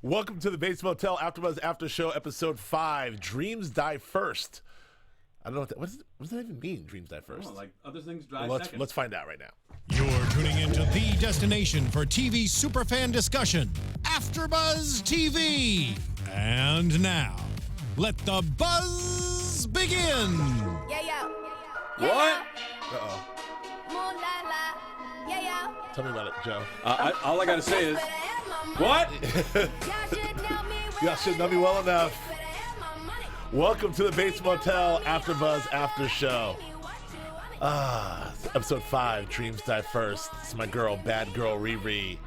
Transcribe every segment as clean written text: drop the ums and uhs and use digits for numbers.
Welcome to the Bates Motel AfterBuzz After Show, Episode 5, Dreams Die First. I don't know what does that even mean, Dreams Die First? Oh, like other things die second. Let's find out right now. You're tuning into the destination for TV superfan discussion, AfterBuzz TV. And now, let the buzz begin. What? Uh-oh. Tell me about it, Joe. All I gotta say is, what? Y'all should know me well enough. Welcome to the Bates Motel AfterBuzz After Show. Episode 5, Dreams Die First. It's my girl, bad girl Riri,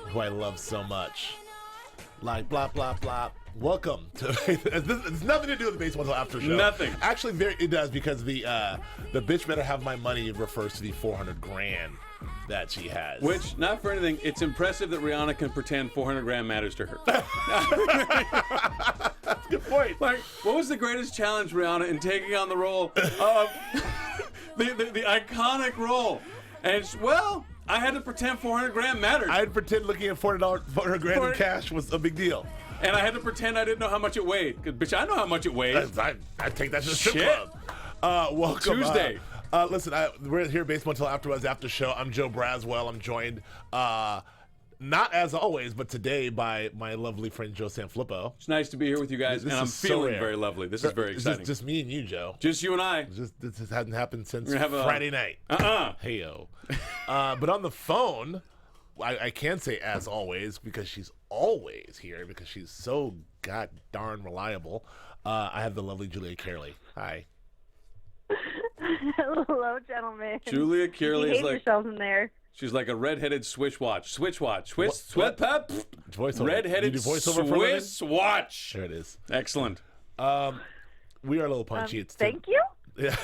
who I love so much. Like, blah, blah, blah. Welcome to... It's nothing to do with the Bates Motel After Show. Nothing. Actually, it does, because the bitch better have my money refers to the $400,000 that she has. Which, not for anything, it's impressive that Rihanna can pretend $400,000 matters to her. That's a good point. Like, what was the greatest challenge, Rihanna, in taking on the role of the iconic role? And it's, well, I had to pretend $400,000 mattered. I had to pretend looking at $400,000 in cash was a big deal. And I had to pretend I didn't know how much it weighed. Because, bitch, I know how much it weighs. I take that to the strip Shit. club. Welcome. Tuesday. Listen, we're here at Bates Motel AfterBuzz After Show. I'm Joe Braswell. I'm joined, not as always, but today by my lovely friend Joe Sanfelipp. It's nice to be here with you guys, and I'm feeling very lovely. This is very exciting. Just me and you, Joe. Just you and I. This hasn't happened since have Friday night. Hey-o. But on the phone, I can say as always, because she's always here, because she's so god darn reliable. I have the lovely Julia Cearley. Hi. Hello, gentlemen. Julia Cearley is like yourselves in there. She's like a redheaded Swiss watch. Voiceover. Redheaded You do voiceover for a living? Swiss watch. There it is. Excellent. We are a little punchy. It's Thank you. Yeah.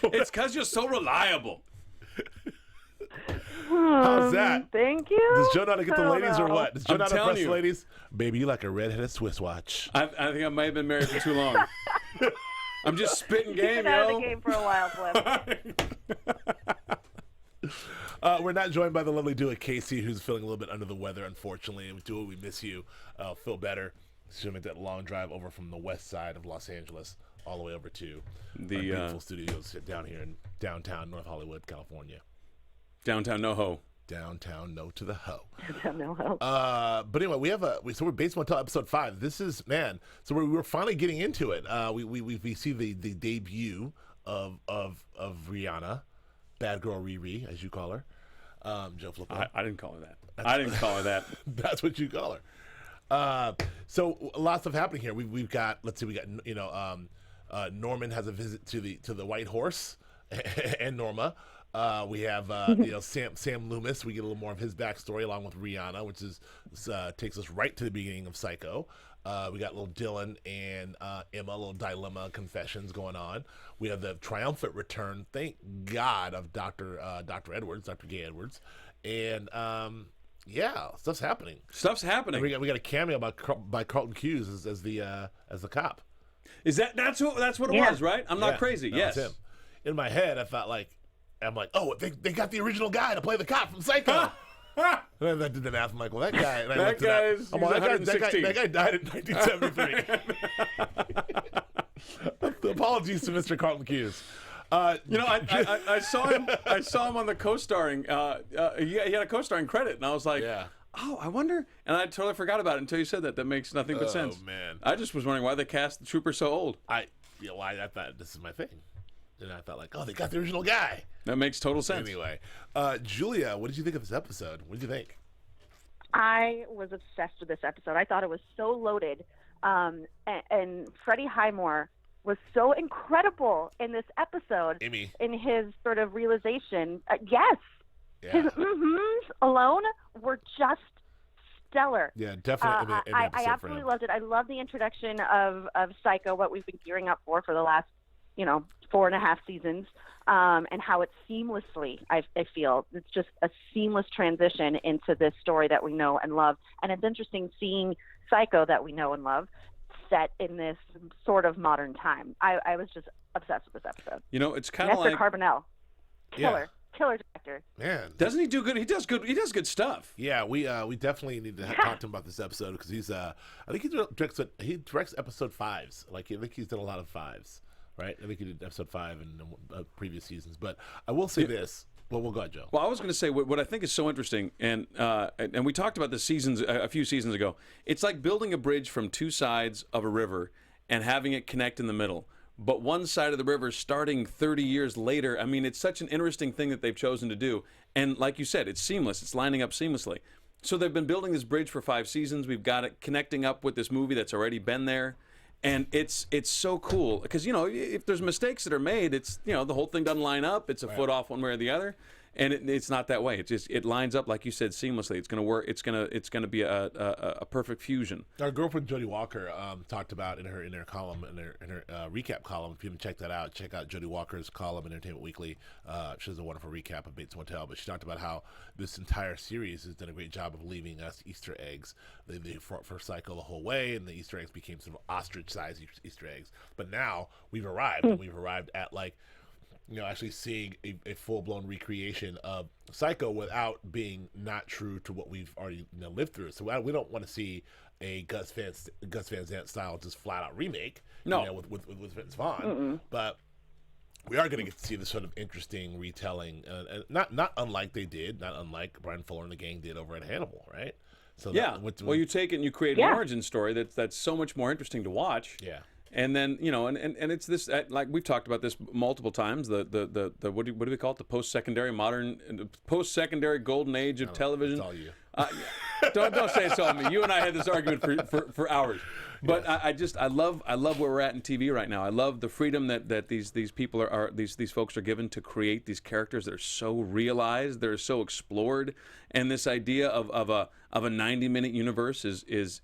It's because you're so reliable. How's that? Thank you. Does Joe know how to get the ladies or what? Does Joe I'm know how to telling press you. ladies? Baby, you like a redheaded Swiss watch. I think I might have been married for too long. I'm just spitting You've game, been out of yo. the game for a while, Flip. We're not joined by the lovely Dua Casey, who's feeling a little bit under the weather, unfortunately. Dua, we miss you. Feel better. She'll make that long drive over from the west side of Los Angeles all the way over to The, our beautiful studios down here in downtown North Hollywood, California. Downtown NoHo. Downtown, no to the hoe. No help. But anyway, we're Bates Motel episode 5. This is, man, so we're finally getting into it. We see the debut of Rihanna, bad girl Riri, as you call her. Joe Flippo. I didn't call her that. I didn't call her that. That's what you call her. So lots of happening here. We got Norman has a visit to the White Horse and Norma. We have Sam Loomis. We get a little more of his backstory along with Rihanna, which takes us right to the beginning of Psycho. We got little Dylan and Emma, little dilemma confessions going on. We have the triumphant return, thank God, of Dr. Gay Edwards, and stuff's happening. Stuff's happening. And we got a cameo by Carlton Cuse as the cop. Is that's what it was, right? I'm not crazy. That Yes. was him. In my head, I thought I'm like, oh, they got the original guy to play the cop from Psycho. And I did the math. I'm like, well, that guy. And I looked it up. He's I'm like, that 116. guy died in 1973. Apologies to Mr. Carlton Cuse. I saw him. I saw him on the co-starring. He had a co-starring credit, and I was like, oh, I wonder. And I totally forgot about it until you said that. That makes nothing but sense. Oh man, I just was wondering why they cast the trooper so old. I thought this is my thing. And I thought oh, they got the original guy. That makes total sense. Anyway, Julia, what did you think of this episode? What did you think? I was obsessed with this episode. I thought it was so loaded. And Freddie Highmore was so incredible in this episode. Amy. In his sort of realization. Yes. Yeah. His alone were just stellar. Yeah, definitely. I absolutely loved it. I love the introduction of Psycho, what we've been gearing up for the last 4.5 seasons, and how it seamlessly, I feel, it's just a seamless transition into this story that we know and love. And it's interesting seeing Psycho that we know and love set in this sort of modern time. I was just obsessed with this episode. It's kind of like Carbonell. Killer. killer director. Man, doesn't he do good? He does good. He does good stuff. Yeah, we definitely need to talk to him about this episode because he's I think he directs episode 5s. Like I think he's done a lot of 5s, right? I think he did episode 5 in previous seasons. But I will say this. Well, we'll go ahead, Joe. Well, I was going to say what I think is so interesting, and we talked about this a few seasons ago. It's like building a bridge from two sides of a river and having it connect in the middle. But one side of the river starting 30 years later, I mean, it's such an interesting thing that they've chosen to do. And like you said, it's seamless. It's lining up seamlessly. So they've been building this bridge for 5 seasons. We've got it connecting up with this movie that's already been there. And it's so cool because, you know, if there's mistakes that are made, it's, you know, the whole thing doesn't line up. It's a foot off one way or the other. And it's not that way. It lines up, like you said, seamlessly. It's going to work. It's going to be a perfect fusion. Our girlfriend Jodie Walker talked about in her column in her recap column. If you haven't checked that out, check out Jodie Walker's column in Entertainment Weekly. She does a wonderful recap of Bates Motel. But she talked about how this entire series has done a great job of leaving us Easter eggs. They for Psycho the whole way, and the Easter eggs became sort of ostrich-sized Easter eggs. But now we've arrived, and we've arrived at like, you know, actually seeing a full-blown recreation of Psycho without being not true to what we've already, you know, lived through. So we don't want to see a Gus Van Sant style just flat-out remake, no, you know, with Vince Vaughn. But we are going to get to see this sort of interesting retelling, and not unlike Brian Fuller and the gang did over at Hannibal, right? So yeah. Well, you take it and you create an origin story that's so much more interesting to watch. Yeah. And then, you know, and it's this, like we've talked about this multiple times, the what do we call it? The post-secondary golden age of television. It's all you. Don't say it's all me. You and I had this argument for hours. But yes. I love where we're at in TV right now. I love the freedom that these people these folks are given to create these characters that are so realized, they're so explored, and this idea of a 90-minute universe is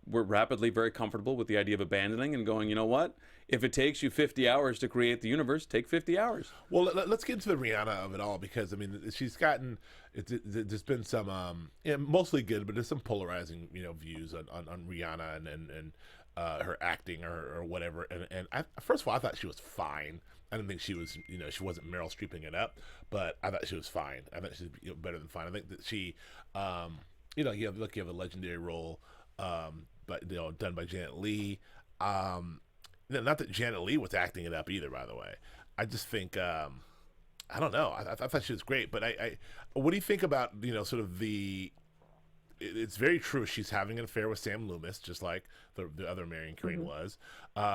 we're rapidly very comfortable with the idea of abandoning and going, you know what? If it takes you 50 hours to create the universe, take 50 hours. Well, let's get into the Rihanna of it all, because I mean, she's gotten there's been some mostly good, but there's some polarizing, you know, views on Rihanna and her acting or whatever. And first of all, I thought she was fine. I didn't think she was, you know, she wasn't Meryl Streeping it up, but I thought she was fine. I thought she was, you know, better than fine. I think that she, you know, you have a legendary role. But, you know, done by Janet Leigh. Not that Janet Leigh was acting it up either, by the way. I just think, I don't know. I thought she was great, but what do you think about, you know, sort of it's very true. She's having an affair with Sam Loomis, just like the other Marion Crane was.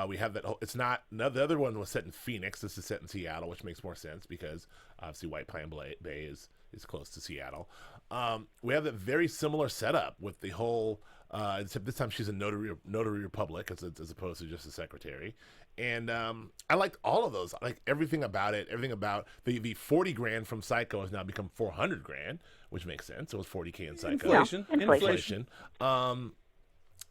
We have that whole, it's not, no, the other one was set in Phoenix. This is set in Seattle, which makes more sense because obviously White Pine Bay is close to Seattle. We have that very similar setup with the whole, except this time she's a notary public as opposed to just a secretary. And I liked all of those. I like everything about it. Everything about the $40,000 from Psycho has now become $400,000, which makes sense. It was $40,000 in Psycho. Inflation. I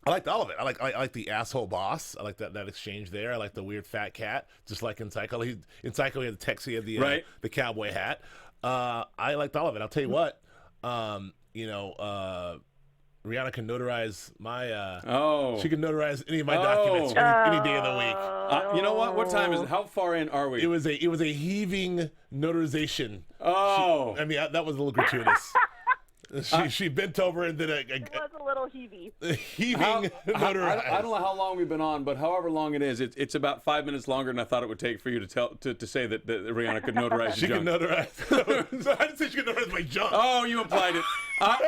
liked all of it. I like the asshole boss. I like that exchange there. I like the weird fat cat, just like in Psycho. In Psycho, he had the Texie, he had the cowboy hat. I liked all of it. I'll tell you what. You know, Rihanna can notarize my. She can notarize any of my documents any day of the week. You know what? What time is it? How far in are we? It was a heaving notarization. Oh, I mean that was a little gratuitous. She bent over and did it was a little heavy. Heaving notarized. I don't know how long we've been on, but however long it is, it's about 5 minutes longer than I thought it would take for you to say that Rihanna could notarize your junk. She can notarize. So I didn't say she could notarize my junk. Oh, you implied it. I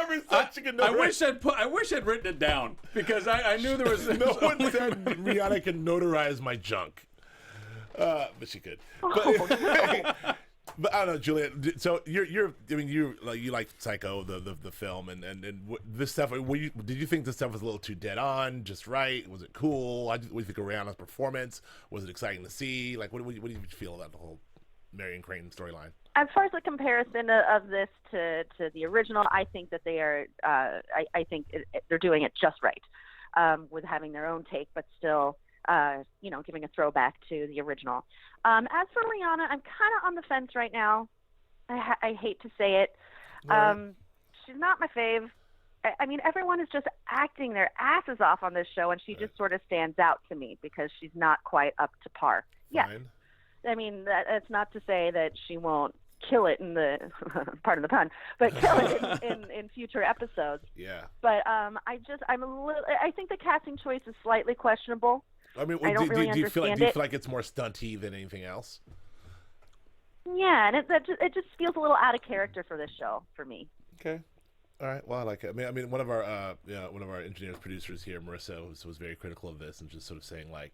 wish I'd written it down because I knew there was. No one said Rihanna can notarize my junk, but she could. But I don't know, Julia. So you like Psycho, the film, and this stuff. Did you think this stuff was a little too dead on, just right? Was it cool? What do you think of Rihanna's performance? Was it exciting to see? Like, what do you feel about the whole Marion Crane storyline? As far as the comparison of this to the original, I think that they are. I think they're doing it just right, with having their own take, but still. You know, giving a throwback to the original. As for Rihanna, I'm kind of on the fence right now. I hate to say it. Right. She's not my fave. I mean, everyone is just acting their asses off on this show, and she just sort of stands out to me because she's not quite up to par. Yes. I mean, that's not to say that she won't kill it in the pardon the pun, but kill it in future episodes. Yeah. But I think the casting choice is slightly questionable. I mean, I don't really do you feel understand like it's more stunty than anything else? Yeah, and it just feels a little out of character for this show for me. Okay. All right. Well, I like it. I mean, one of our engineers, producers here, Marissa, was very critical of this and just sort of saying, like,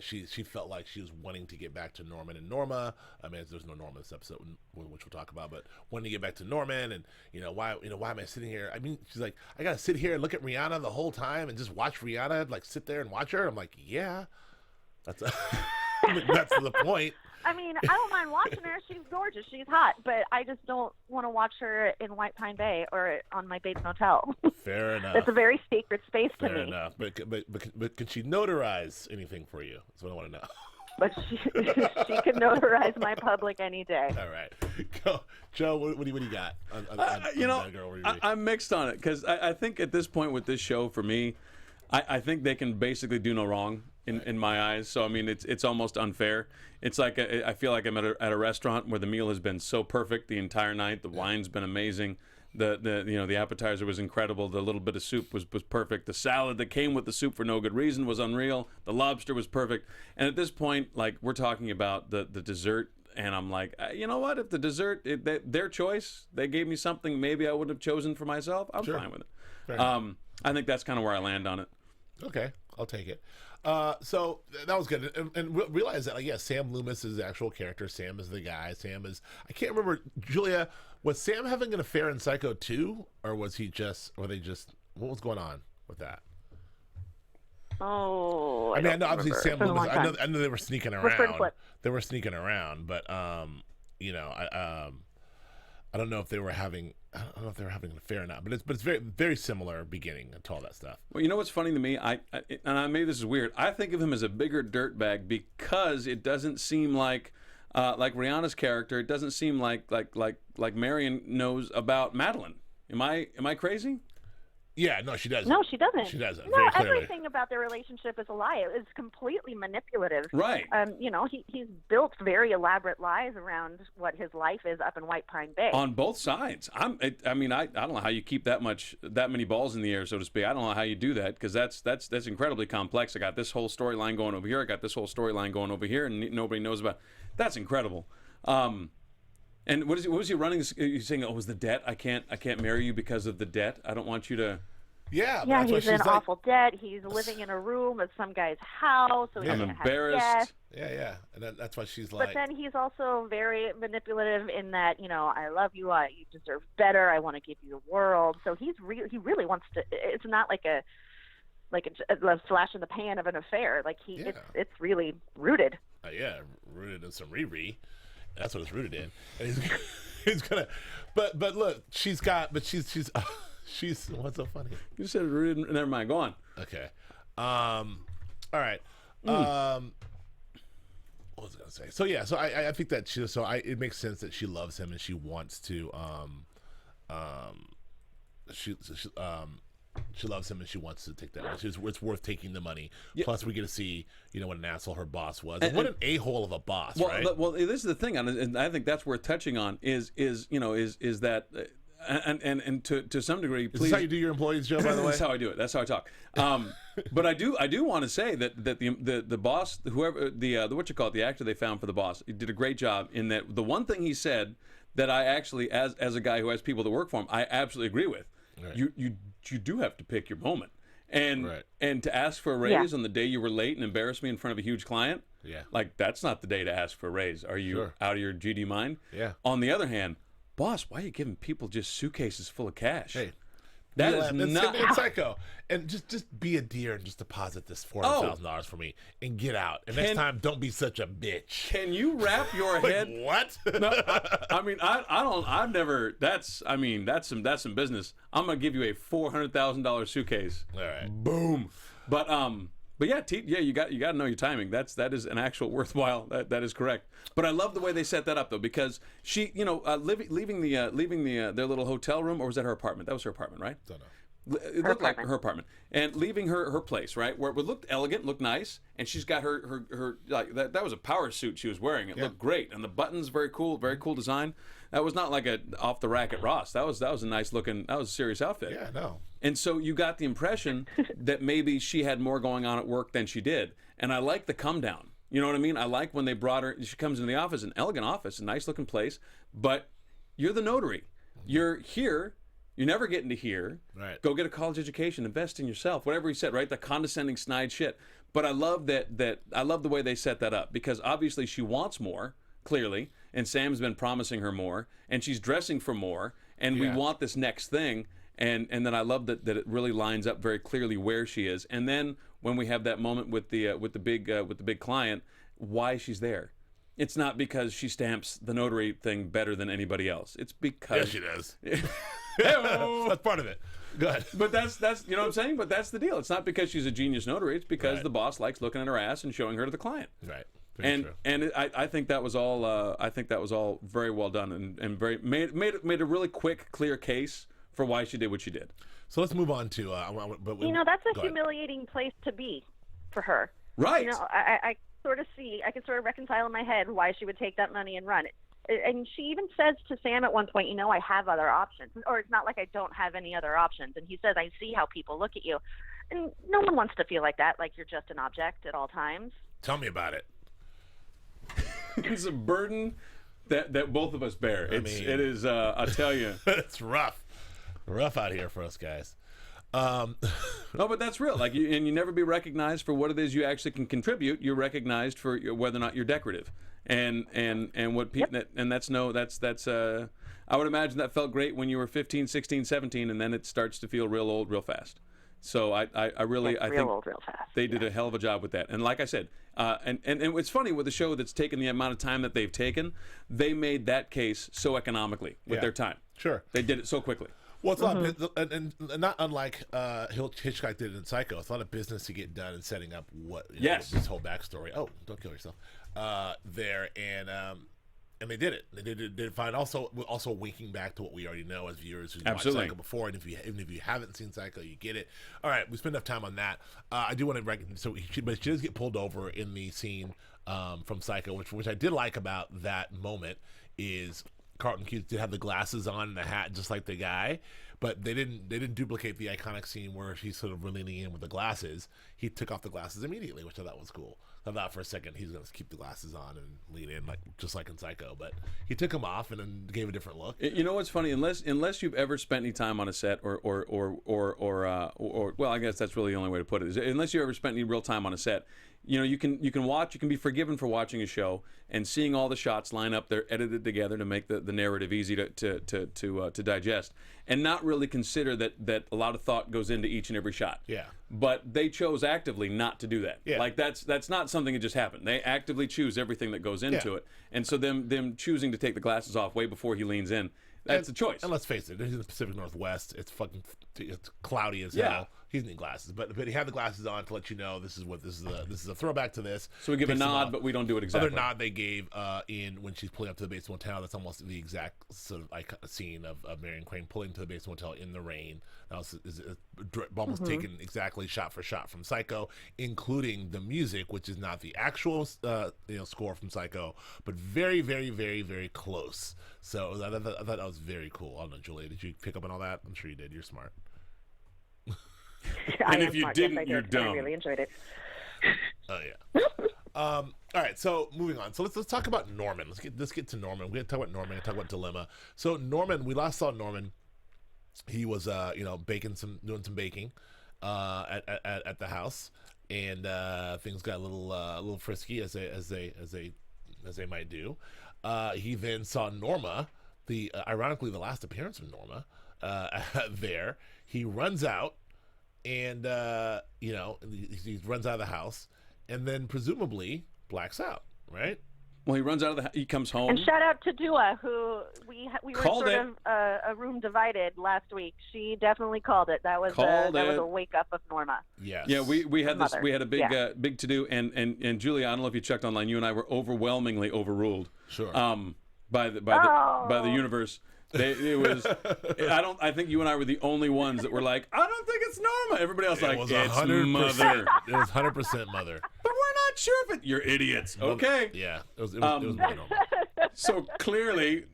she felt like she was wanting to get back to Norman and Norma. I mean, there's no Norma in this episode, which we'll talk about, but wanting to get back to Norman and why am I sitting here? I mean, she's like, I gotta sit here and look at Rihanna the whole time and just watch Rihanna, like sit there and watch her. I'm like, yeah, that's that's the point. I mean, I don't mind watching her. She's gorgeous. She's hot. But I just don't want to watch her in White Pine Bay or on my Bates Motel. Fair enough. It's a very sacred space to me. Fair enough. But can she notarize anything for you? That's what I want to know. But she can notarize my public any day. All right. Go. Joe, what do you got? I'm mixed on it because I think at this point with this show, for me, I think they can basically do no wrong in my eyes. So I mean, it's almost unfair. It's like I feel like I'm at a restaurant where the meal has been so perfect the entire night. The wine's been amazing. The appetizer was incredible. The little bit of soup was perfect. The salad that came with the soup for no good reason was unreal. The lobster was perfect. And at this point, like, we're talking about the dessert. And I'm like, you know what? If the dessert, their choice, they gave me something maybe I wouldn't have chosen for myself, I'm fine with it. I think that's kind of where I land on it. Okay, I'll take it. So that was good. And realize that, like, yeah, Sam Loomis is the actual character. Sam is the guy. I can't remember, Julia, was Sam having an affair in Psycho 2? Or what was going on with that? Oh, I mean, I know obviously Sam Loomis. I know they were sneaking around. They were sneaking around, but I don't know if they were having. I don't know if they were having an affair or not. But it's very very similar beginning to all that stuff. Well, you know what's funny to me? Maybe this is weird. I think of him as a bigger dirtbag because it doesn't seem like Rihanna's character. It doesn't seem like Marion knows about Madeline. Am I crazy? Yeah, no, she doesn't. No, she doesn't. She doesn't. No, very clearly. everything about their relationship is a lie. It's completely manipulative. Right. He's built very elaborate lies around what his life is up in White Pine Bay. On both sides. I don't know how you keep that many balls in the air, so to speak. I don't know how you do that because that's incredibly complex. I got this whole storyline going over here. I got this whole storyline going over here, and nobody knows about. That's incredible. And what was he running? He's saying, "Oh, it was the debt. I can't marry you because of the debt. I don't want you to." Yeah, he's in awful debt. He's living in a room at some guy's house, so he I'm doesn't embarrassed. have guests. Yeah, and that's why she's like. But then he's also very manipulative in that, I love you. You deserve better. I want to give you the world. So he really wants to. It's not like a flash in the pan of an affair. Like it's really rooted. Rooted in some Riri. That's what it's rooted in. And he's gonna, but look, she's what's so funny? You said rooted. Never mind. Go on. Okay. All right. What was I gonna say? So yeah. So I think that it makes sense that she loves him and she wants to she loves him and she wants to take that. It's worth taking the money. Yeah. Plus, we get to see, what an asshole her boss was, and what an a-hole of a boss, right? Well, this is the thing, and I think that's worth touching on. Is that, and to some degree, please. Is this how you do your employees, Joe? By the way, that's how I do it. That's how I talk. But I do want to say that the boss, whoever the actor they found for the boss, he did a great job in that. The one thing he said that I actually, as a guy who has people that work for him, I absolutely agree with. Right. You do have to pick your moment, and to ask for a raise on the day you were late and embarrass me in front of a huge client, like that's not the day to ask for a raise. Are you out of your GD mind? Yeah. On the other hand, boss, why are you giving people just suitcases full of cash? Hey, that is not Psycho. And just be a dear and just deposit this $400,000 for me and get out. And next time, don't be such a bitch. Can you wrap your head? What? No, I mean, I don't. I've never. That's some business. I'm gonna give you a $400,000 suitcase. All right. Boom. But yeah, you got to know your timing. That is an actual worthwhile. That is correct. But I love the way they set that up though, because she, leaving their little hotel room, or was that her apartment? That was her apartment, right? Don't know. It looked like her apartment, and leaving her place, right, where it looked elegant, looked nice, and she's got her like that was a power suit she was wearing. It looked great, and the buttons very cool design. That was not like a off the rack at Ross. That was a nice looking. That was a serious outfit. Yeah, no. And so you got the impression that maybe she had more going on at work than she did, and I like the come down. You know what I mean? I like when they brought her. She comes into the office, an elegant office, a nice looking place, but you're the notary. You're here. You're never getting to here. Right. Go get a college education. Invest in yourself. Whatever he said, right? The condescending, snide shit. But I love that. I love the way they set that up because obviously she wants more, clearly, and Sam's been promising her more, and she's dressing for more, and we want this next thing. And then I love that it really lines up very clearly where she is. And then when we have that moment with the big client, why she's there. It's not because she stamps the notary thing better than anybody else. It's because she does. That's part of it. Go ahead. But that's you know what I'm saying. But that's the deal. It's not because she's a genius notary. It's because the boss likes looking at her ass and showing her to the client. Right. Very true. I think that was all. I think that was all very well done and very made a really quick, clear case for why she did what she did. So let's move on to. That's a humiliating place to be for her. Right. I I can sort of reconcile in my head why she would take that money and run it. And she even says to Sam at one point, I have other options. Or it's not like I don't have any other options. And he says, I see how people look at you. And no one wants to feel like that, like you're just an object at all times. Tell me about it. It's a burden that both of us bear. It is, I'll tell you. It's rough. Rough out here for us guys. No, but that's real. You never be recognized for what it is you actually can contribute. You're recognized for whether or not you're decorative, and what people. Yep. And that's. I would imagine that felt great when you were 15, 16, 17, and then it starts to feel real old real fast. So I think real fast. They did a hell of a job with that. And like I said, and it's funny with a show that's taken the amount of time that they've taken, they made that case so economically with their time. Sure, they did it so quickly. Well, it's a lot of, and not unlike Hitchcock did in Psycho. It's a lot of business to get done and setting up this whole backstory. Oh, don't kill yourself. There and they did it. They did it fine. Also winking back to what we already know as viewers who've watched Psycho before, and even if you haven't seen Psycho, you get it. All right, we spent enough time on that. I do want to recognize. But she does get pulled over in the scene from Psycho, which I did like about that moment is. Carlton Cuse did have the glasses on and the hat just like the guy, but they didn't duplicate the iconic scene where she's sort of leaning in with the glasses. He took off the glasses immediately, which I thought was cool. I thought for a second he's going to keep the glasses on and lean in just like in Psycho, but he took them off and then gave a different look. You know what's funny? Unless you've ever spent any time on a set or well, I guess that's really the only way to put it. Is unless you ever spent any real time on a set, you can be forgiven for watching a show and seeing all the shots line up. They're edited together to make the narrative easy to digest, and not really consider that a lot of thought goes into each and every shot. Yeah. But they chose actively not to do that. Yeah. Like that's not something that just happened. They actively choose everything that goes into it, and so them choosing to take the glasses off way before he leans in. That's a choice. And let's face it, he's in the Pacific Northwest. It's cloudy as hell. He doesn't need glasses, but he had the glasses on to let you know this is a throwback to this. So we give a nod, but we don't do it exactly. Other nod they gave in when she's pulling up to the Bates Motel. That's almost the exact sort of scene of Marion Crane pulling to the Bates Motel in the rain. That was almost taken exactly shot for shot from Psycho, including the music, which is not the actual score from Psycho, but very, very, very, very close. So I thought that was very cool. I don't know, Julia, did you pick up on all that? I'm sure you did. You're smart. And if you didn't, you're dumb. I really enjoyed it. Oh yeah. All right, so moving on. So let's talk about Norman. Let's get to Norman. We're gonna talk about Norman. We're gonna talk about Dilemma. So Norman, we last saw Norman. He was doing some baking at the house, and things got a little frisky as they might do. He then saw Norma, ironically the last appearance of Norma there. He runs out. And, he runs out of the house and then presumably blacks out, right? Well, he runs out of he comes home. And shout out to Dua, who we were sort of a room divided last week. She definitely called it. That was a wake up of Norma. Yes. Yeah, we had this. We had a big to do, and Julia, I don't know if you checked online. You and I were overwhelmingly overruled. Sure. By the universe. It was. I think you and I were the only ones that were like, I don't think it's Norma. Everybody else like, it's 100%. Mother. It was 100% Mother. But we're not sure if it. You're idiots. Okay. Yeah, it was Norma. So clearly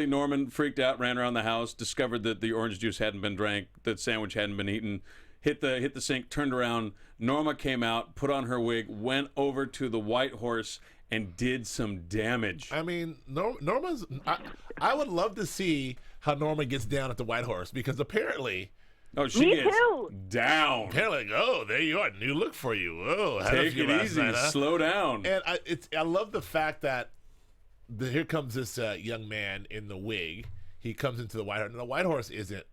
Norman freaked out, ran around the house, discovered that the orange juice hadn't been drank, that sandwich hadn't been eaten, hit the sink, turned around. Norma came out, put on her wig, went over to the white horse, and did some damage. I mean, Norma's. I would love to see how Norma gets down at the white horse, because apparently. Oh, she Me gets too. down. Apparently, like, oh, there you are, new look for you. Oh, Take it easy, slow down. And I love the fact that here comes this young man in the wig. He comes into the White Horse. And the White Horse isn't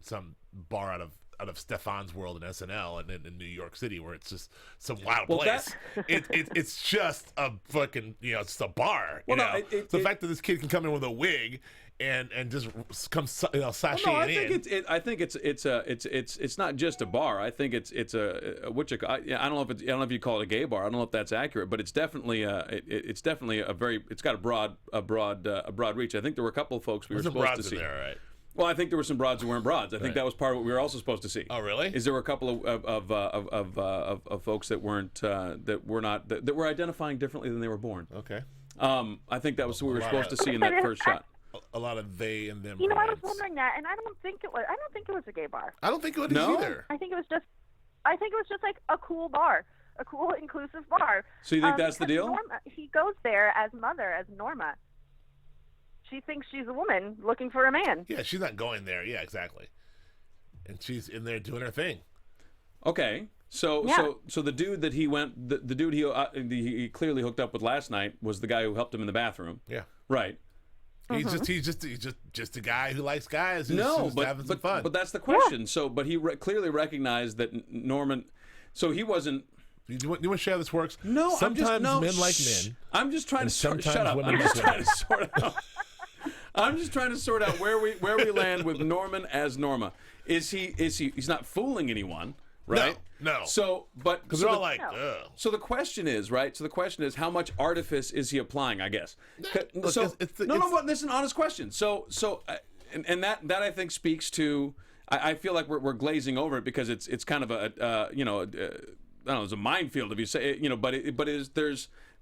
some bar out of Stefan's world in SNL and in New York City where it's just some wild place. It's just a fucking it's a bar. The fact that this kid can come in with a wig and just come sashaying in. I think it's not just a bar. I think it's I don't know if you call it a gay bar. I don't know if that's accurate, but it's definitely it's got a broad reach. I think there were a couple of folks we were supposed to see. There, right? Well, I think there were some broads who weren't broads. I think that was part of what we were also supposed to see. Oh, really? Is there were a couple of folks that were identifying differently than they were born. Okay. I think that was what we were supposed to see in that first shot. A lot of they and them. I was wondering that, and I don't think it was a gay bar. I don't think it was either. I think it was just like a cool bar, a cool inclusive bar. So you think that's the deal? Norma, he goes there as mother, as Norma. She thinks she's a woman looking for a man. Yeah, she's not going there. Yeah, exactly. And she's in there doing her thing. Okay, so the dude that he went, the dude he clearly hooked up with last night was the guy who helped him in the bathroom. Yeah. Right. He's just a guy who likes guys. Who's having some fun. But that's the question. Yeah. So, but he clearly recognized that Norman. So he wasn't. You want to see how this works? No, sometimes men like men. I'm just trying to shut up. I'm just trying to sort out. I'm just trying to sort out where we land with Norman as Norma. He's not fooling anyone, right? No. So, but because they're all like, ugh. So the question is, right? So the question is, how much artifice is he applying? I guess. But this is an honest question. So, and that I think speaks to. I feel like we're glazing over it because it's kind of a I don't know, it's a minefield if you say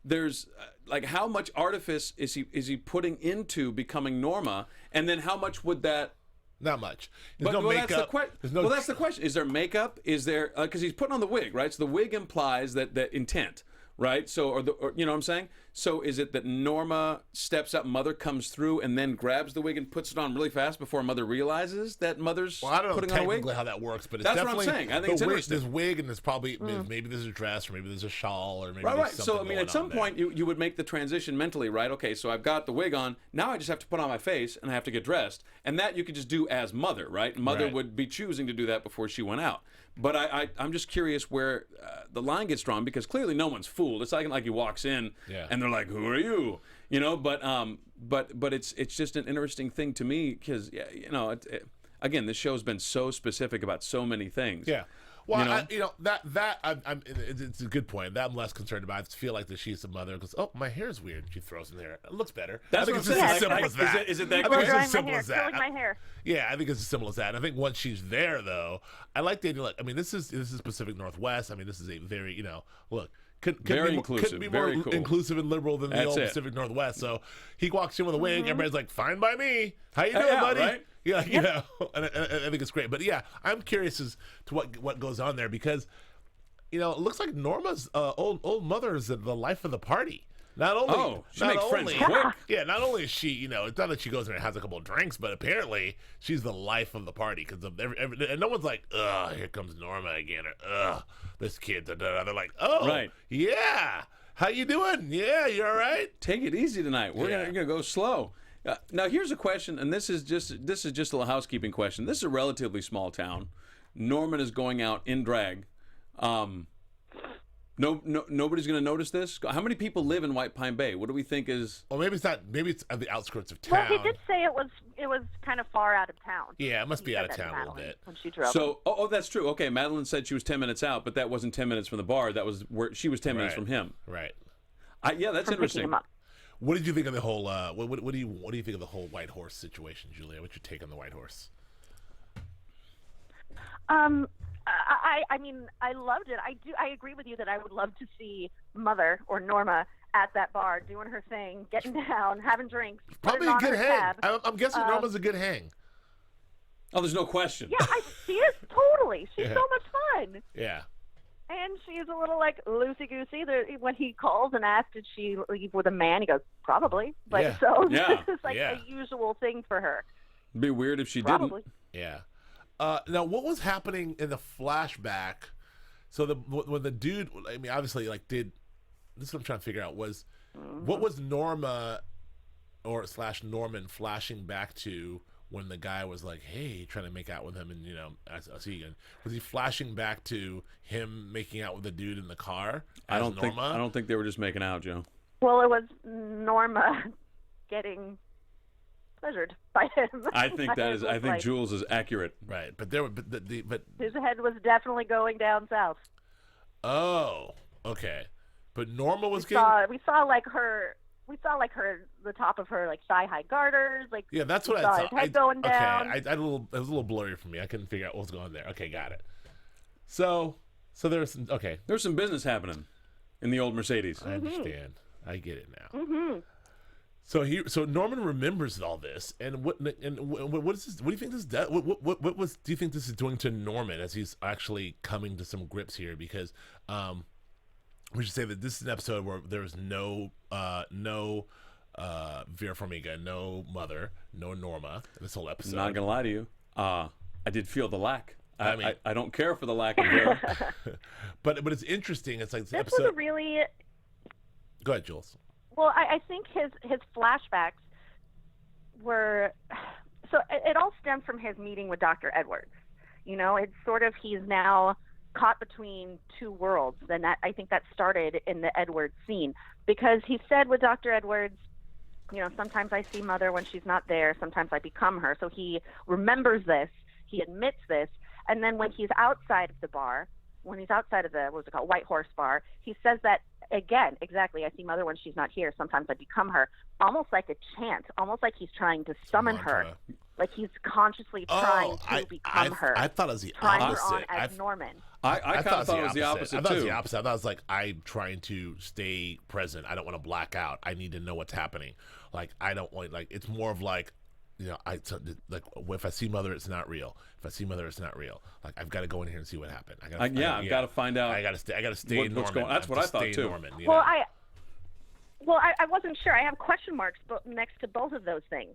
there's like how much artifice is he putting into becoming Norma, and then how much would that? Not much. There's no makeup. That's the question. Is there makeup? Is there because he's putting on the wig, right? So the wig implies that intent, right? So or you know what I'm saying? So is it that Norma steps up, Mother comes through, and then grabs the wig and puts it on really fast before Mother realizes that Mother's putting on a wig? I don't know how that works, but it's that's definitely what I'm saying. I think it's interesting. There's wig, and there's probably maybe there's a dress, or maybe there's a shawl, or maybe right. There's something So I mean, at some point you would make the transition mentally, right? Okay, so I've got the wig on. Now I just have to put on my face and I have to get dressed, and that you could just do as Mother, right? Mother would be choosing to do that before she went out. But I'm just curious where the line gets drawn, because clearly no one's fooled. It's like he walks in and they're like, "Who are you?" You know. But it's just an interesting thing to me because again, this show's been so specific about so many things. Yeah. Well, it's a good point. That I'm less concerned about. I feel like that she's the mother because my hair's weird. She throws in there. It looks better. That's I think it's just as simple as that. Is it that? I think it's as simple as that. My hair. Yeah, I think it's as simple as that. I think once she's there, though, I like the idea. Like, I mean, this is Pacific Northwest. I mean, this is a very look. Couldn't be more inclusive and liberal than the old Pacific Northwest. So he walks in with a wig. Everybody's like, "Fine by me. How you doing, buddy?" Right? Yeah, and I think it's great. But yeah, I'm curious as to what goes on there because, it looks like Norma's old mother is the life of the party. Not only she makes friends quick. Yeah, not only is she, it's not that she goes in and has a couple of drinks, but apparently she's the life of the party because and no one's like, "Ugh, here comes Norma again," or "Ugh, this kid." They're like, "Oh, right, yeah, how you doing? Yeah, you all right? Take it easy tonight. We're gonna go slow." Now here's a question, and this is just a little housekeeping question. This is a relatively small town. Norman is going out in drag. Nobody's going to notice this. How many people live in White Pine Bay? What do we think is? Well, maybe it's not. Maybe it's at the outskirts of town. Well, he did say it was kind of far out of town. Yeah, it must be out of town a little bit. When she drove. So, that's true. Okay, Madeline said she was 10 minutes out, but that wasn't 10 minutes from the bar. That was where she was 10 minutes from him. Right. That's interesting. What did you think of the whole? What do you think of the whole white horse situation, Julia? What's your take on the white horse? I mean, I loved it. I agree with you that I would love to see Mother or Norma at that bar doing her thing, getting down, having drinks. Probably a good hang. I'm guessing Norma's a good hang. Oh, there's no question. Yeah, she is totally. She's so much fun. Yeah. And she's a little like loosey-goosey. When he calls and asks, did she leave with a man, he goes, probably. Like, so this is like a usual thing for her. It'd be weird if she Probably. didn't. Yeah. Now, what was happening in the flashback? So when the dude, I mean, obviously, like, this is what I'm trying to figure out, was what was Norma or / Norman flashing back to when the guy was like, hey, trying to make out with him, and, you know, as Egan, was he flashing back to him making out with the dude in the car as Norma? I don't think they were just making out, Joe. Well, it was Norma getting pleasured by him. I think I think like, Jules is accurate. Right, but his head was definitely going down south. Oh, okay. But Norma was we saw the top of her like thigh-high garters, like that's what I saw. His head going down. It was a little blurry for me. I couldn't figure out what was going on there. Okay, got it. So there was some business happening in the old Mercedes. I understand. I get it now. Mm-hmm. So Norman remembers all this, and what is this? What do you think this does? Do you think this is doing to Norman as he's actually coming to some grips here? Because we should say that this is an episode where there was no Vera Farmiga, no Mother, no Norma in this whole episode. I'm not gonna lie to you, I did feel the lack. I don't care for the lack of Vera. but it's interesting. It's like this episode episode. Was a really. Go ahead, Jules. Well, I think his flashbacks were so it all stemmed from his meeting with Dr. Edwards. You know, it's sort of he's now caught between two worlds, and I think that started in the Edwards scene, because he said with Dr. Edwards, you know, sometimes I see Mother when she's not there, sometimes I become her. So he remembers this, he admits this, and then when he's outside of the bar, when he's outside of the White Horse Bar, he says that again, exactly. I see Mother when she's not here, sometimes I become her, almost like a chant, almost like he's trying to summon her. Like he's consciously trying to become her. I thought it was the trying opposite. Her on as Norman. I kind of thought it was the opposite, I thought it was the opposite. I thought it was like, I'm trying to stay present. I don't want to black out. I need to know what's happening. Like, I don't want, like, it's more of like, you know, if I see Mother, it's not real. If I see Mother, it's not real. Like, I've got to go in here and see what happened. I've got to find out. I got to stay Norman. What's going on. That's what I thought too. Norman, well, I wasn't sure. I have question marks next to both of those things.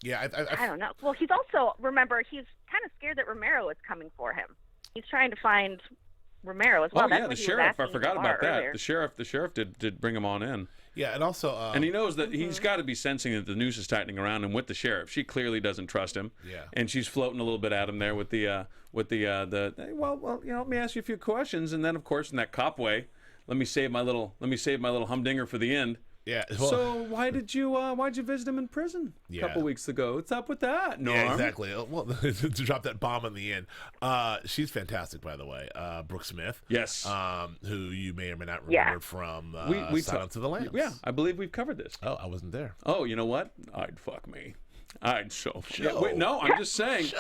Yeah, I don't know. Well, he's also, remember, he's kind of scared that Romero is coming for him. He's trying to find Romero as well. Oh, yeah, the sheriff. I forgot about that. Earlier. The sheriff did bring him on in. Yeah, and also... and he knows that he's got to be sensing that the noose is tightening around him with the sheriff. She clearly doesn't trust him. Yeah. And she's floating a little bit at him there with the well, you know, let me ask you a few questions, and then, of course, in that cop way, let me save my little humdinger for the end. Yeah. Well, so why'd you visit him in prison a couple weeks ago? What's up with that, Norm? Yeah, exactly. Well, to drop that bomb in the end. She's fantastic, by the way. Brooke Smith. Yes. Who you may or may not remember from Silence of the Lambs. Yeah, I believe we've covered this. Oh, I wasn't there. Oh, you know what? I'd fuck me. I'm just saying.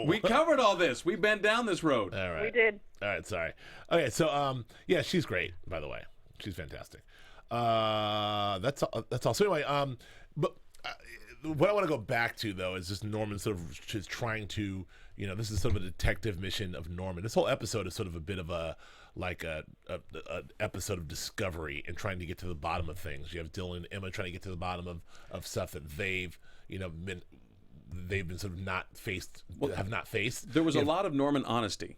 We covered all this. We been down this road. All right. We did. All right, sorry. Okay, so she's great, by the way. She's fantastic. That's all. So anyway, but what I want to go back to though is just Norman sort of just trying to, you know, this is sort of a detective mission of Norman. This whole episode is sort of a bit of a episode of discovery and trying to get to the bottom of things. You have Dylan and Emma trying to get to the bottom of stuff that they've been sort of not faced. There was a lot of Norman honesty.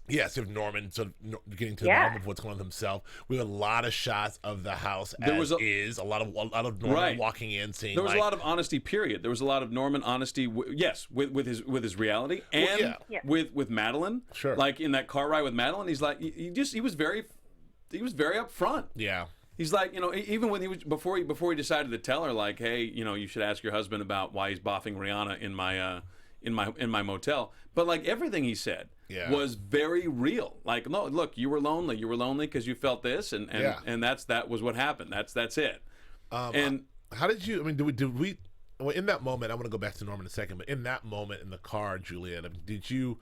Yes, you have Norman sort of getting to the bottom of what's going on with himself. We have a lot of shots of the house a lot of Norman walking in, saying there was a lot of honesty. Period. There was a lot of Norman honesty. With his reality and with Madeline. Sure. Like in that car ride with Madeline, he's like he was very upfront. Yeah. He's like, you know, even when before he decided to tell her, like, hey, you know, you should ask your husband about why he's boffing Rihanna in my motel. But like everything he said was very real. Like, no, look, you were lonely. You were lonely because you felt this, and that was what happened. That's it. And how did you? I mean, did we? Well, in that moment, I want to go back to Norman in a second, but in that moment in the car, Julia, did you?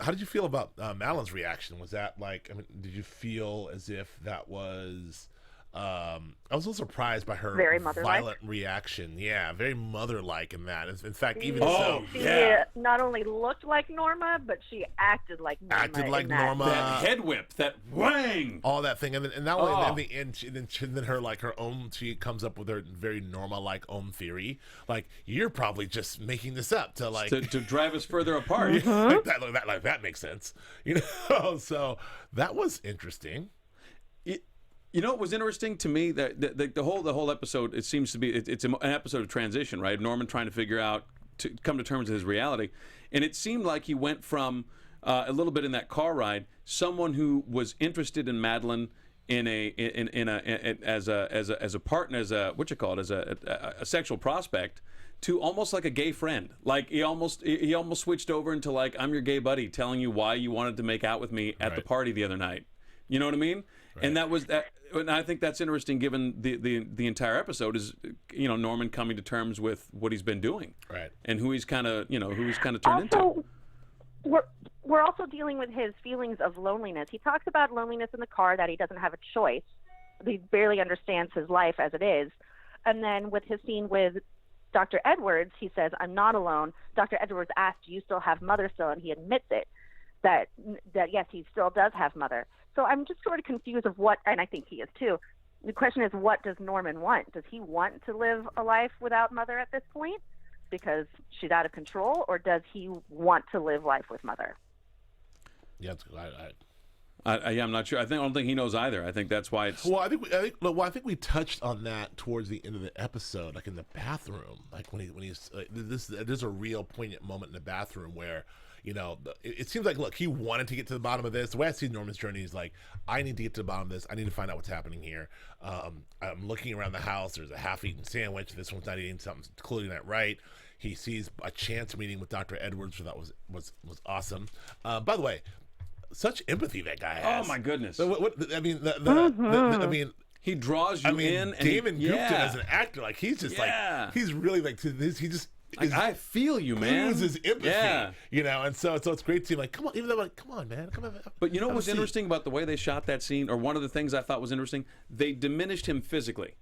How did you feel about Madeline's reaction? Was that like? I mean, did you feel as if that was? I was a little surprised by her Very mother-like. violent reaction. Yeah, very mother-like in that. In fact, even She not only looked like Norma, but she acted like Norma. Acted like Norma. that head whip, that whang, all that thing, and then that way, in the end, then her like her own. She comes up with her very Norma-like own theory. Like, you're probably just making this up to like to drive us further apart. that makes sense. You know, so that was interesting. You know what was interesting to me, that the whole episode, it seems to be it's an episode of transition, right? Norman trying to figure out, to come to terms with his reality, and it seemed like he went from a little bit in that car ride, someone who was interested in Madeline as a partner, as a sexual prospect, to almost like a gay friend. Like he almost switched over into like, I'm your gay buddy, telling you why you wanted to make out with me at the party the other night. You know what I mean? Right. And that was that. And I think that's interesting, given the entire episode is, you know, Norman coming to terms with what he's been doing, right, and who he's kind of turned into. We're also dealing with his feelings of loneliness. He talks about loneliness in the car, that he doesn't have a choice. He barely understands his life as it is. And then with his scene with Dr. Edwards, he says, "I'm not alone." Dr. Edwards asks, "Do you still have Mother still?" And he admits it, that yes, he still does have Mother. So I'm just sort of confused of what, and I think he is too. The question is, what does Norman want? Does he want to live a life without Mother at this point because she's out of control, or does he want to live life with Mother? Yeah, I'm not sure. I don't think he knows either. I think that's why it's. Well, I think we touched on that towards the end of the episode, like in the bathroom, like when he's there's a real poignant moment in the bathroom where, you know, it seems like, look, he wanted to get to the bottom of this. The way I see Norman's journey is like, I need to get to the bottom of this. I need to find out what's happening here. I'm looking around the house. There's a half-eaten sandwich. This one's not eating something, clearly not right. He sees a chance meeting with Dr. Edwards, so that was awesome. By the way, such empathy that guy has. Oh my goodness! I mean, he draws you in. And Damon Gupton as an actor, like he's just like he's really like this. He just. I feel you, man. Loses empathy, you know, and so it's great to see him like, come on, even though like, come on, man, come on. But you know what was interesting about the way they shot that scene, or one of the things I thought was interesting, they diminished him physically.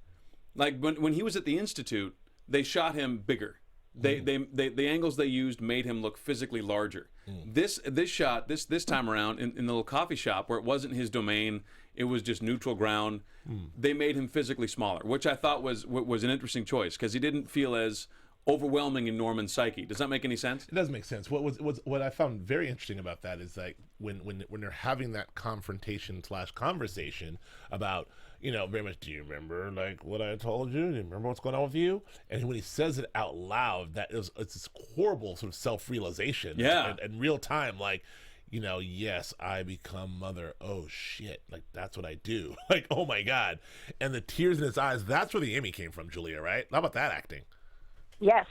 Like when he was at the Institute, they shot him bigger. The angles they used made him look physically larger. This shot this time around in the little coffee shop where it wasn't his domain, it was just neutral ground. They made him physically smaller, which I thought was an interesting choice, because he didn't feel as overwhelming in Norman's psyche. Does that make any sense? It does make sense. What I found very interesting about that is like when they're having that confrontation/conversation about, you know, very much, do you remember like what I told you? Do you remember what's going on with you? And when he says it out loud, it's this horrible sort of self-realization. Yeah. And real time, like, you know, yes, I become Mother. Oh shit, like that's what I do. Like, oh my God. And the tears in his eyes, that's where the Emmy came from, Julia, right? How about that acting? Yes.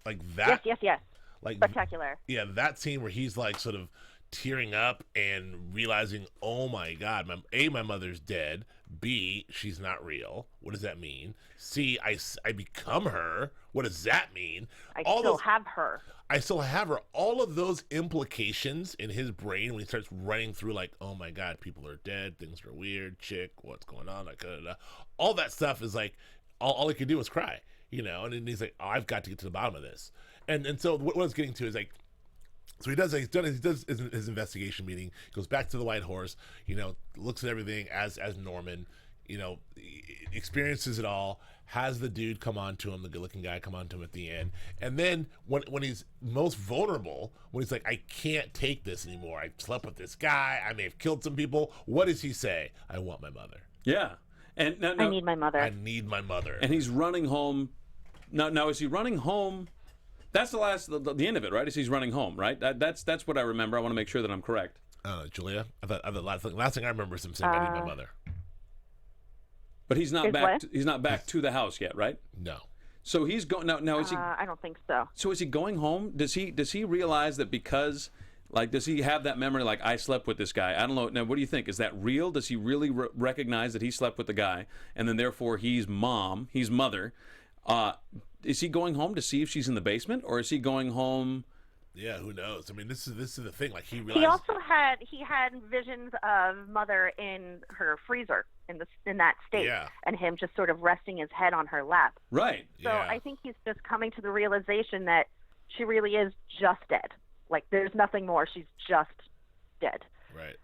Like that. Yes. Like spectacular. Yeah, that scene where he's like sort of tearing up and realizing, oh my God, my mother's dead. B, she's not real. What does that mean? C, I become her. What does that mean? I still have her. All of those implications in his brain when he starts running through like, oh my God, people are dead, things are weird, chick, what's going on? Like, all that stuff is like, all he could do was cry. You know, and then he's like, oh, I've got to get to the bottom of this. And so what I was getting to is like, so he does his investigation meeting, goes back to the White Horse, you know, looks at everything as Norman, you know, experiences it all, has the dude come on to him, the good-looking guy come on to him at the end. And then when he's most vulnerable, when he's like, I can't take this anymore. I slept with this guy. I may have killed some people. What does he say? I want my mother. Yeah. And no, I need my mother. I need my mother. And he's running home. Now is he running home? That's the end of it, right? Is he's running home, right? That's what I remember. I want to make sure that I'm correct. Julia, I thought last thing I remember is him saying, I need my mother. But he's not back. He's not back to the house yet, right? No. So he's going now. Is he? I don't think so. So is he going home? Does he realize that because Like, does he have that memory? Like, I slept with this guy. I don't know. Now, what do you think? Is that real? Does he really recognize that he slept with the guy, and then therefore he's mother? Is he going home to see if she's in the basement, or is he going home? Yeah, who knows? I mean, this is the thing. Like, he realized... he had visions of mother in her freezer in that state, and him just sort of resting his head on her lap. Right. So I think he's just coming to the realization that she really is just dead. Like, there's nothing more. She's just dead. Right.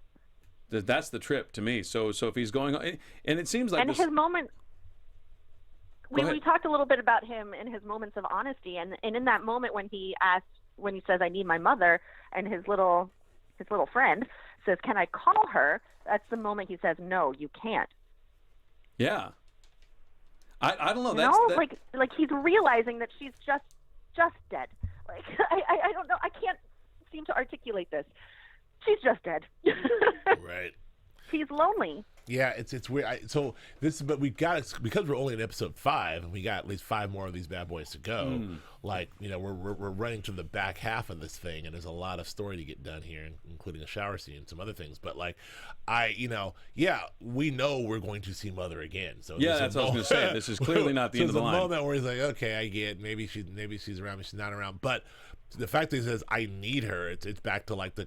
That's the trip to me. So if he's going, and it seems like his moment. We talked a little bit about him in his moments of honesty, and in that moment when he says, "I need my mother," and his little friend says, "Can I call her?" That's the moment he says, "No, you can't." Yeah. I don't know. Like he's realizing that she's just dead. Like I don't know. I can't seem to articulate this. She's just dead. Right. He's lonely. Yeah, it's weird. But we got, because we're only in episode 5, and we got at least 5 more of these bad boys to go. Like, we're running to the back half of this thing, and there's a lot of story to get done here, including a shower scene and some other things. But like, we know we're going to see Mother again. So that's what I was going to say. This is clearly not the end of the line. There's a moment where he's like, okay, I get, maybe she's around, maybe she's not around. But the fact that he says, I need her, it's back to like the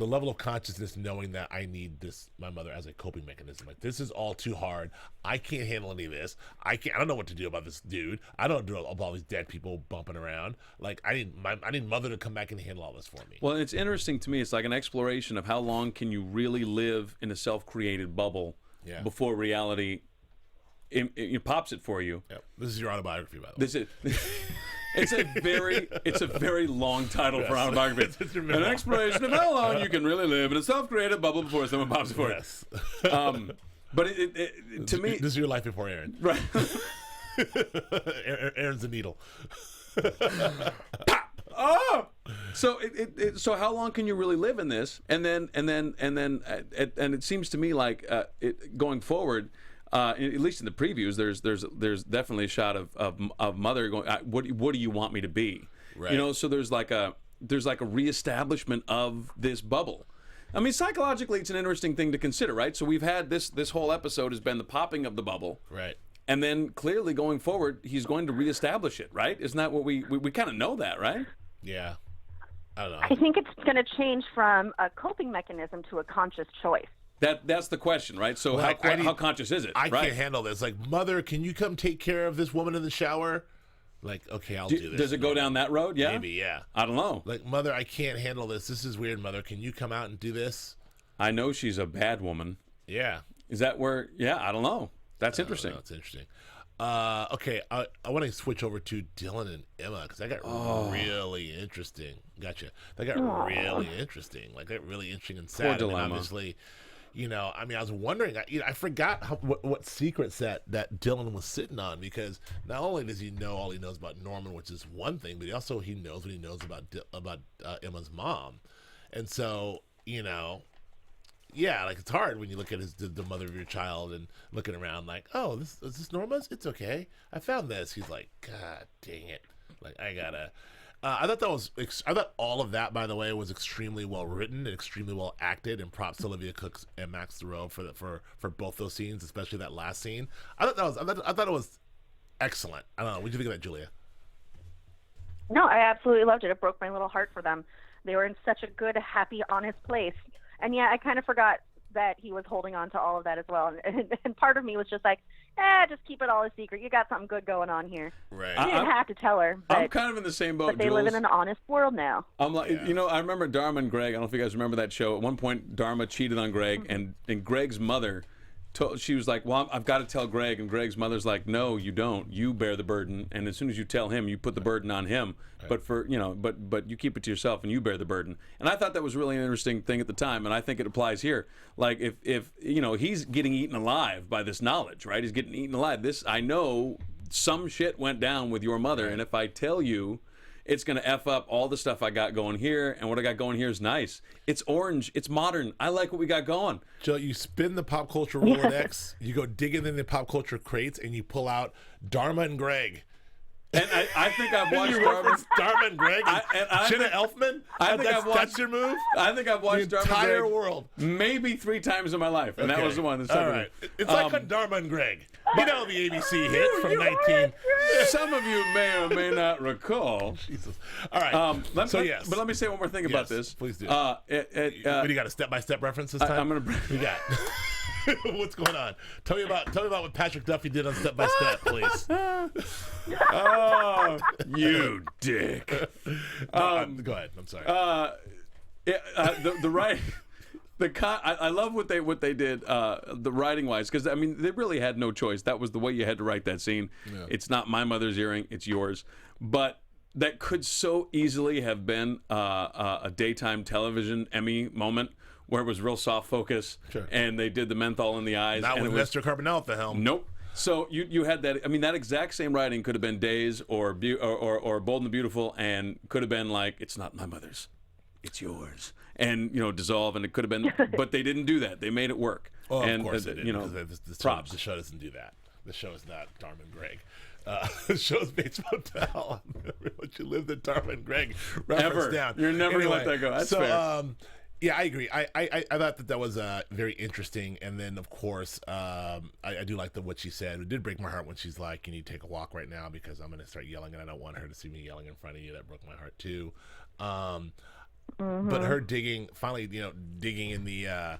level of consciousness, knowing that I need my mother as a coping mechanism. Like, this is all too hard. I can't handle any of this. I don't know what to do about this dude. I don't know about all these dead people bumping around. Like, I need mother to come back and handle all this for me. Well, it's interesting to me. It's like an exploration of how long can you really live in a self-created bubble before reality it pops it for you. Yep. This is your autobiography, by the way. It's a very long title for autobiography. An exploration of how long you can really live in a self-created bubble before someone pops it for you. But to me, this is your life before Ehrin. Right. Ehrin's the needle. So how long can you really live in this? And then it seems to me like going forward. At least in the previews, there's definitely a shot of mother going, what do you want me to be? Right. So there's like a reestablishment of this bubble. I mean, psychologically, it's an interesting thing to consider, right? So we've had this whole episode has been the popping of the bubble, right? And then clearly going forward, he's going to reestablish it, right? Isn't that what we kind of know that, right? Yeah. I don't know. I think it's going to change from a coping mechanism to a conscious choice. That's the question, right? So how conscious is it? I can't handle this. Like, mother, can you come take care of this woman in the shower? Like, okay, I'll do this. Does it go down that road? Yeah, maybe. Yeah, I don't know. Like, mother, I can't handle this. This is weird. Mother, can you come out and do this? I know she's a bad woman. Yeah. Is that where? Yeah, I don't know. That's interesting. That's interesting. Okay, I want to switch over to Dylan and Emma, because that got really interesting. Gotcha. That got really interesting. Like, that really interesting and sad. Poor dilemma. And obviously, I was wondering, I forgot what secrets that Dylan was sitting on, because not only does he know all he knows about Norman, which is one thing, but he knows what he knows about Emma's mom. And so, like, it's hard when you look at the mother of your child and looking around like, oh, is this Norma's? It's okay. I found this. He's like, God dang it. Like, I gotta... I thought all of that, by the way, was extremely well written and extremely well acted, and props to Olivia Cooke and Max Thoreau for both those scenes, especially that last scene. I thought it was excellent. I don't know. What did you think of that, Julia? No, I absolutely loved it. It broke my little heart for them. They were in such a good, happy, honest place. And yeah, I kind of forgot that he was holding on to all of that as well. And part of me was just like, just keep it all a secret. You got something good going on here. Right. You didn't have to tell her. But, I'm kind of in the same boat, but they live in an honest world now. I'm like, I remember Dharma and Greg. I don't know if you guys remember that show. At one point, Dharma cheated on Greg, and Greg's mother, she was like, well, I've got to tell Greg. And Greg's mother's like, no, you don't. You bear the burden. And as soon as you tell him, you put the burden on him. Right. But but you keep it to yourself and you bear the burden. And I thought that was really an interesting thing at the time. And I think it applies here. Like, if he's getting eaten alive by this knowledge, right? He's getting eaten alive. I know some shit went down with your mother. Right. And if I tell you, it's going to F up all the stuff I got going here, and what I got going here is nice. It's orange. It's modern. I like what we got going. Joe, you spin the pop culture Rolodex, you go digging in the pop culture crates, and you pull out Dharma and Greg. And I think I've watched Dharma and Greg. Jenna Elfman. That's your move. I think I've watched the entire world maybe 3 times in my life, and that was the one. That stuck with me. It's like on Dharma and Greg. You know the ABC hit from 19. Some of you may or may not recall. Jesus. All right. Yes. But let me say one more thing about this. Please do. What do you got, a step-by-step reference this time? I'm going to. You got. What's going on? Tell me about what Patrick Duffy did on Step by Step, please. Oh, you dick. Go ahead. I'm sorry. The writing. I love what they did, the writing wise, because I mean they really had no choice. That was the way you had to write that scene. Yeah. It's not my mother's earring; it's yours. But that could so easily have been a daytime television Emmy moment where it was real soft focus, and they did the menthol in the eyes. Not with Lester Carbonell at the helm. Nope. So you had that. I mean, that exact same writing could have been Days or Bold and the Beautiful, and could have been like, it's not my mother's, it's yours. And dissolve, and it could have been, but they didn't do that. They made it work. Oh, and, of course they did. Props. The show doesn't do that. The show is not Dharma and Greg. The show's Bates Motel. What you lived in Dharma and Greg. Ever. Down. You're never gonna let that go. That's fair. Yeah, I agree. I thought that was very interesting, and then of course I do like what she said. It did break my heart when she's like, "You need to take a walk right now because I'm going to start yelling, and I don't want her to see me yelling in front of you." That broke my heart too. But her digging in the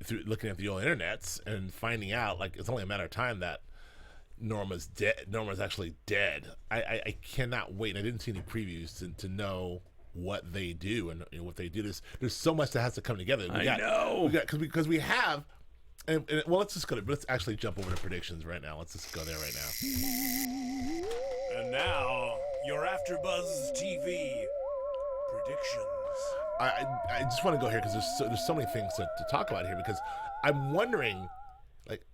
through looking at the old internets and finding out like it's only a matter of time that Norma's dead. Norma's actually dead. I cannot wait. I didn't see any previews to know what they do and what they do. There's so much that has to come together. We know because we have. Well, let's actually jump over to predictions right now. Let's just go there right now. And now your AfterBuzz TV predictions. I just want to go here because there's so many things to talk about here because I'm wondering, like,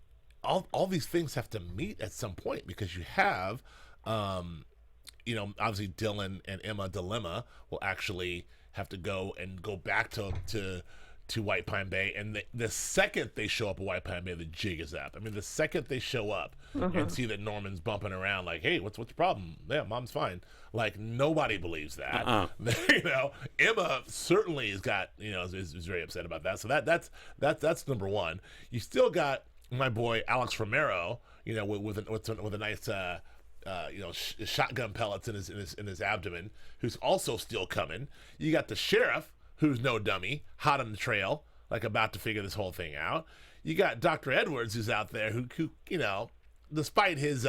all these things have to meet at some point because you have, obviously Dylan and Emma dilemma will actually have to go back to White Pine Bay, and the second they show up at White Pine Bay, the jig is up. I mean, the second they show up and see that Norman's bumping around, like, "Hey, what's the problem? Yeah, mom's fine." Like, nobody believes that. Emma certainly has got is very upset about that. So that's number one. You still got my boy Alex Romero, with a nice shotgun pellets in his abdomen, who's also still coming. You got the sheriff, who's no dummy, hot on the trail, like about to figure this whole thing out. You got Dr. Edwards, who's out there, who despite his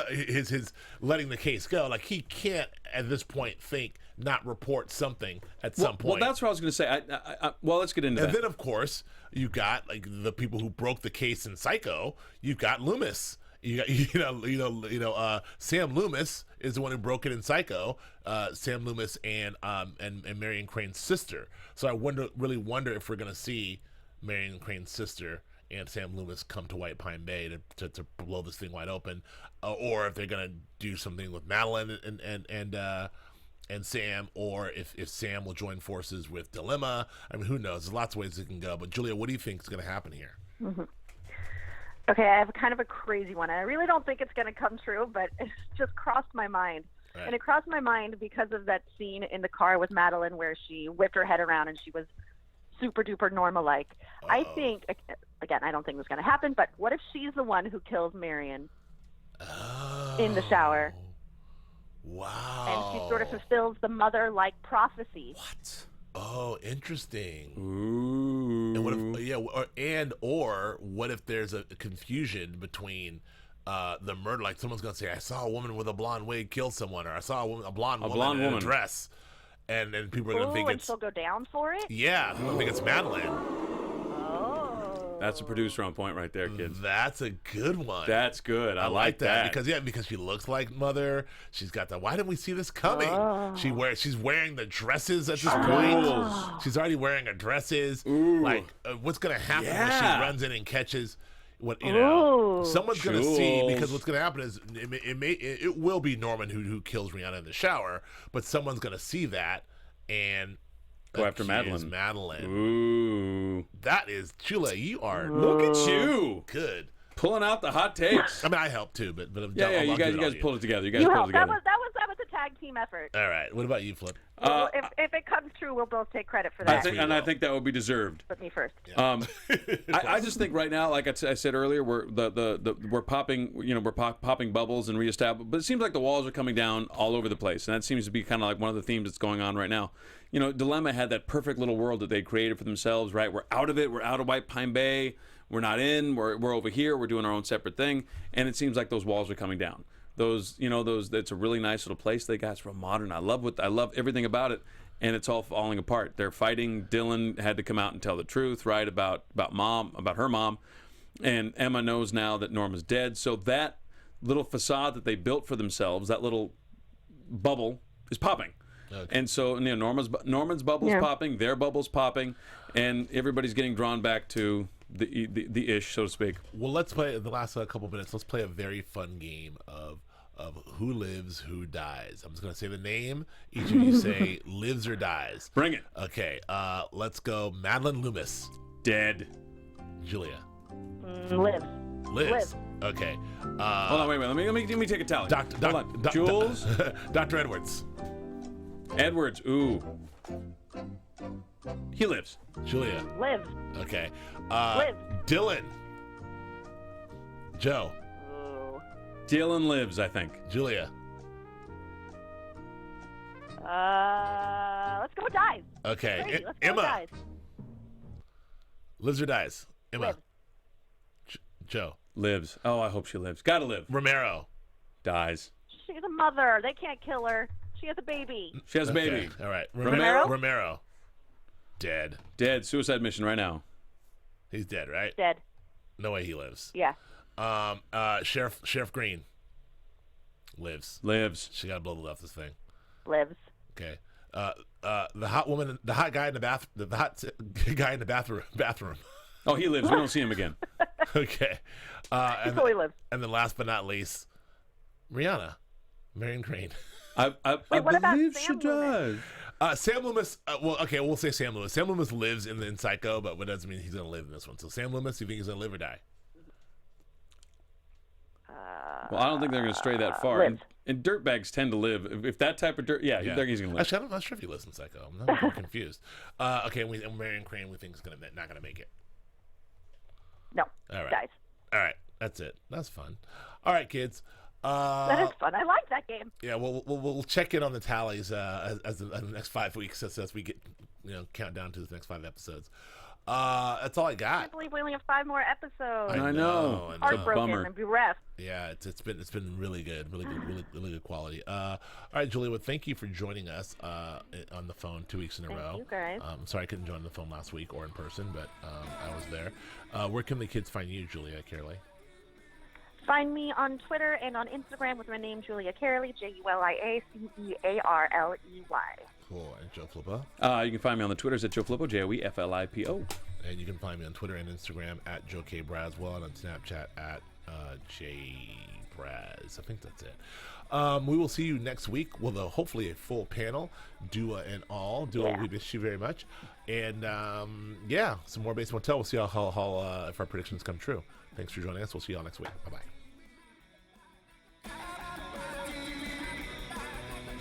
his letting the case go, like he can't at this point not report something at some point. Well, that's what I was going to say. Well, let's get into that. And then, of course, you got like the people who broke the case in Psycho. You've got Loomis. You got Sam Loomis is the one who broke it in Psycho. Sam Loomis and Marion Crane's sister. So I really wonder if we're gonna see Marion Crane's sister and Sam Loomis come to White Pine Bay to blow this thing wide open, or if they're gonna do something with Madeline and Sam, or if Sam will join forces with Dilemma. I mean, who knows? There's lots of ways it can go. But Julia, what do you think is gonna happen here? Mm-hmm. Okay, I have kind of a crazy one. I really don't think it's going to come true, but it's just crossed my mind. Right. And it crossed my mind because of that scene in the car with Madeline where she whipped her head around and she was super duper Norma-like. I think, again, I don't think it's going to happen, but what if she's the one who kills Marion in the shower? Wow. And she sort of fulfills the mother-like prophecy. What? Oh, interesting. Ooh. And what if, what if there's a confusion between the murder? Like someone's gonna say, "I saw a woman with a blonde wig kill someone," or "I saw a blonde woman in a dress," and people are gonna think and she'll go down for it. Yeah, people think it's Madeline. That's a producer on point right there, kids. That's a good one. That's good. I like that. Because she looks like Mother. She's got the. Why didn't we see this coming? She's wearing the dresses at this point. She's already wearing her dresses. Ooh. Like, what's gonna happen when she runs in and catches? Someone's gonna see, because what's gonna happen is it will be Norman who kills Rihanna in the shower, but someone's gonna see that and go after Madeline. Ooh. That is, Chula, you are. Look at you. Good. Pulling out the hot takes. I mean, I helped too, but Yeah, you guys pulled it together. You guys pulled it That together. was a tag team effort. All right. What about you, Flip? Well, if it comes true, we'll both take credit for that. I think that would be deserved. But me first. I just think right now, like I said earlier, we're popping, we're popping bubbles and reestablishing. But it seems like the walls are coming down all over the place, and that seems to be kind of like one of the themes that's going on right now. Dilemma had that perfect little world that they created for themselves. Right, we're out of it. We're out of White Pine Bay. We're not in. We're over here. We're doing our own separate thing, and it seems like those walls are coming down. It's a really nice little place they got. It's real modern. I love everything about it. And it's all falling apart. They're fighting. Dylan had to come out and tell the truth, right, about her mom. And Emma knows now that Norma's dead. So that little facade that they built for themselves, that little bubble, is popping. Okay. And so Norman's bubble's popping, their bubble's popping, and everybody's getting drawn back to the ish, so to speak. Well, let's play the last couple minutes. Let's play a very fun game of who lives, who dies. I'm just going to say the name. Each of you say lives or dies. Bring it. Okay. Let's go. Madeline Loomis. Dead. Julia. Lives. Lives. Okay. Hold on, wait. Let me take a tally. Hold on. Jules. Dr. Edwards. Edwards. Ooh. He lives. Julia. Lives. Okay. Lives. Dylan. Joe. Dylan lives, I think. Julia. Let's go with dies. Okay. Let's go Emma. with dies. Lives or dies? Emma. Lives. Joe. Lives. Oh, I hope she lives. Gotta live. Romero. Dies. She's a mother. They can't kill her. She has a baby. She has a baby. All right. Romero. Dead. Dead. Suicide mission right now. He's dead, right? Dead. No way he lives. Yeah. Sheriff Green. Lives. She got to blow off this thing. Lives. Okay. The hot guy in the bathroom. Oh, he lives. We don't see him again. Okay. He fully lives. And then last but not least, Rihanna. Marion Crane. I what about believe Sam she does. Sam Loomis, we'll say Sam Loomis. Sam Loomis lives in Psycho, but what doesn't mean he's going to live in this one. So Sam Loomis, you think he's going to live or die? Well, I don't think they're going to stray that far. And dirtbags tend to live. If that type of dirt, he's going to live. Actually, I'm not sure if he lives in Psycho. I'm confused. Okay, and Marion Crane, we think is not going to make it. No. All right. Dies. All right. That's it. That's fun. All right, kids. That is fun. I like that game. Yeah, we'll check in on the tallies as the next 5 weeks as we get count down to the next 5 episodes. That's all I got. I can't believe we only have 5 more episodes. I know. Heartbroken and bereft. Yeah, it's been really good, really good quality. All right, Julia, well, thank you for joining us on the phone 2 weeks in a row. Thank you, guys. Sorry I couldn't join the phone last week or in person, but I was there. Where can the kids find you, Julia Cearley? Find me on Twitter and on Instagram with my name, Julia Cearley, JuliaCearley. Cool. And Joe Flippo? You can find me on the Twitters at Joe Flippo, JoeFlippo. And you can find me on Twitter and Instagram at Joe K. Braswell and on Snapchat at JBraz. I think that's it. We will see you next week with hopefully a full panel. Dua and all. Dua, we miss you very much. And some more Bates Motel. We'll see how if our predictions come true. Thanks for joining us. We'll see you all next week. Bye-bye.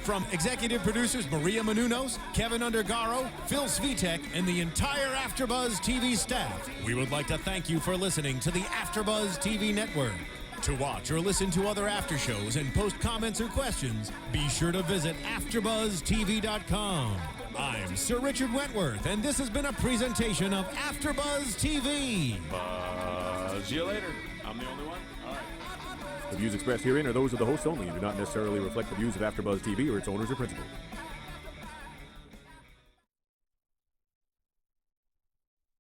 From executive producers Maria Menounos, Kevin Undergaro, Phil Svitek, and the entire AfterBuzz TV staff, we would like to thank you for listening to the AfterBuzz TV network. To watch or listen to other after shows and post comments or questions, be sure to visit AfterBuzzTV.com. I'm Sir Richard Wentworth, and this has been a presentation of AfterBuzz TV. See you later. I'm the only one. All right. The views expressed herein are those of the hosts only and do not necessarily reflect the views of AfterBuzz TV or its owners or principals.